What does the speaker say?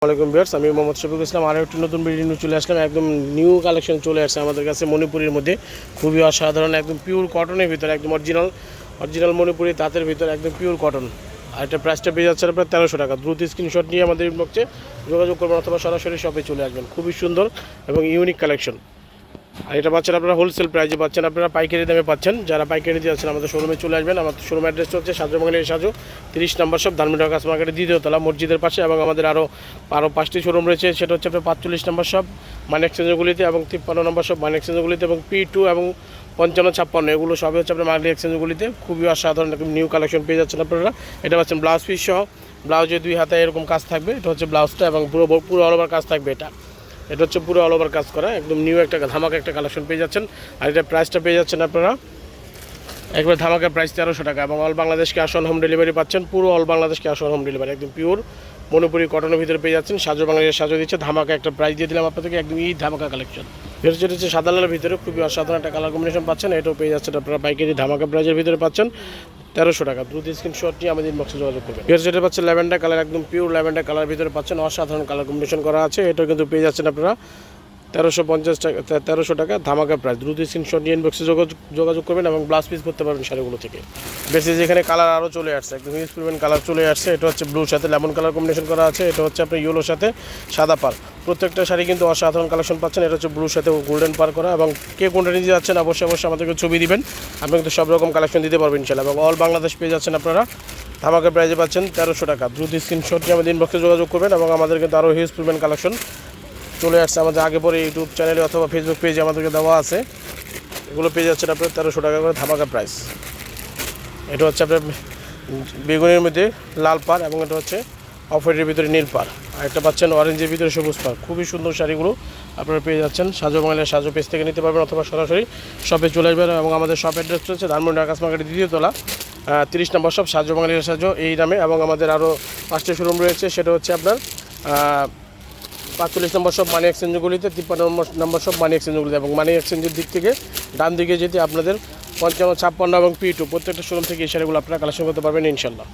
আসসালামাইকুম ভিউয়ার্স, আমি মোহাম্মদ শফিকুল ইসলাম। আরও একটি নতুন ভিডিও নিয়ে চলে আসলাম। একদম নিউ কালেকশন চলে আসছে আমাদের কাছে মণিপুরের মধ্যে। খুবই অসাধারণ, একদম পিওর কটনের ভিতরে, একদম অরিজিনাল মণিপুরি তাঁতের ভিতরে, একদম পিওর কটন। আর এটা প্রাইসটা পেয়ে যাচ্ছে আপনার 1300 টাকা। দ্রুত স্ক্রিনশট নিয়ে আমাদের ইনবক্সে যোগাযোগ করবেন অথবা সরাসরি শপে চলে আসবেন। খুবই সুন্দর এবং ইউনিক কালেকশন। আর এটা পাচ্ছেন আপনারা হোলসেল প্রাইসে পাচ্ছেন, আপনারা পাইকারি দামে পাচ্ছেন। যারা পাইকারি দিয়ে আছেন আমাদের শোরুমে চলে আসবেন। আমাদের শোরুম অ্যাড্রেস হচ্ছে সাজুবাঙালির সাজু 30 নম্বর শপ, ধানমন্ডি কাছ মার্কেটের দ্বিতীয়তলা মসজিদের পাশে। এবং আমাদের আরও 5টি শোরুম রয়েছে। সেটা হচ্ছে আপনার 45 নম্বর শপ মানি এক্সচেঞ্জগুলিতে এবং 53 নম্বর শপ মানি এক্সচেঞ্জগুলিতে এবং P2 এবং 55, 56 এগুলো সবই হচ্ছে আপনার মানি এক্সচেঞ্জগুলিতে। খুবই অসাধারণ নিউ কালেকশন পেয়ে যাচ্ছেন আপনারা। এটা পাচ্ছেন ব্লাউজ পিস সহ, ব্লাউজে 2 হাতে এরকম কাজ থাকবে। এটা হচ্ছে ব্লাউজটা এবং পুরো অল ওভার কাজ থাকবে। এটা হচ্ছে পুরো অল ওভার কাজ করা, একদম নিউ একটা ধামাকা একটা কালেকশন পেয়ে যাচ্ছেন। আর এটা প্রাইসটা পেয়ে যাচ্ছেন আপনারা একবার ধামাকা প্রাইস 1300 টাকা এবং all Bangladesh cash on home delivery পাচ্ছেন। পুরো all Bangladesh cash on home delivery, একদম পিওর মণিপুরি কটনের ভিতরে পেয়ে যাচ্ছেন। সাজু বাংলাদেশ সাজু দিচ্ছে ধামাকা একটা প্রাইস দিয়ে দিলাম আপনাদেরকে, একদম এই ধামাকা কালেকশন। যেটা হচ্ছে সাদা লালের ভিতরে খুবই অসাধারণ একটা কালার কম্বিনেশন পাচ্ছেন। এটাও পেয়ে যাচ্ছেন আপনারা পাইকারি ধামাকা প্রাইজের ভিতরে পাচ্ছেন 1300 টাকা। দ্রুত স্ক্রিনশট নিয়ে আমাদের ইনবক্সে যোগাযোগ করবেন। যেটা পাচ্ছেন ল্যাভেন্ডার কালার, একদম পিওর ল্যাভেন্ডার কালার ভিতরে পাচ্ছেন। অসাধারণ কালার কম্বিনেশন করা আছে। এটাও কিন্তু পেয়ে যাচ্ছেন আপনারা 1350 টাকা, 1300 টাকা ধামাকা প্রাইস। দ্রুত স্ক্রিনশট নিয়ে ইনবক্সে যোগাযোগ করবেন এবং ব্লাউজ পিস করতে পারবেন শাড়িগুলো থেকে। বেশি যেখানে কালার আরও চলে আসছে, একদম হিউজ পরিমাণ কালার চলে আসছে। এটা হচ্ছে ব্লুর সাথে লেমন কালার কম্বিনেশন করা আছে। এটা হচ্ছে আপনার ইয়েলোর সাথে সাদা পার। প্রত্যেকটা শাড়ি কিন্তু অসাধারণ কালেকশন পাচ্ছেন। এটা হচ্ছে ব্লুর সাথে গোল্ডেন পার করা। এবং কে কোনটা নিতে যাচ্ছেন অবশ্যই আমাদেরকে ছবি দিবেন, আপনি কিন্তু সব রকম কালেকশন দিতে পারবেন ইনশাআল্লাহ। এবং অল বাংলাদেশ পেয়ে যাচ্ছেন আপনারা ধামাকা প্রাইজে পাচ্ছেন 1300 টাকা। দ্রুত স্ক্রিনশট নিয়ে আমাদের ইনবক্সে যোগাযোগ করবেন। এবং আমাদের কিন্তু আরও হিউজ পরিমাণ কালেকশন চলে আসছে আমাদের আগে পরে ইউটিউব চ্যানেলে অথবা ফেসবুক পেজে আমাদেরকে দেওয়া আছে। এগুলো পেয়ে যাচ্ছেন আপনার 1300 টাকা করে ধামাকা প্রাইস। এটা হচ্ছে আপনার বেগুনের মধ্যে লাল পার এবং এটা হচ্ছে অফ হোয়াইটের ভিতরে নীল পার। আর একটা পাচ্ছেন অরেঞ্জের ভিতরে সবুজ পার। খুবই সুন্দর শাড়িগুলো আপনারা পেয়ে যাচ্ছেন সাজু বাংলার সাজু পেজ থেকে নিতে পারবেন অথবা সরাসরি শপে চলে আসবেন। এবং আমাদের শপ অ্যাড্রেস হচ্ছে ধানমন্ডি কাছ মার্কেটের দ্বিতীয়তলা 30 নম্বর শপ সাজু বাংলার সাজু এই নামে। এবং আমাদের আরও 5টি শোরুম রয়েছে। সেটা হচ্ছে আপনার 45 নম্বর সব মানি এক্সচেঞ্জগুলিতে, 53 নম্বর সব মানি এক্সচেঞ্জগুলিতে। এবং মানি এক্সচেঞ্জের দিক থেকে ডান দিকে যেতে আপনাদের 55, 56 এবং P2 প্রত্যেকটা শোরুম থেকে এই শাড়িগুলো আপনারা কালেকশন করতে পারবেন ইনশাল্লাহ।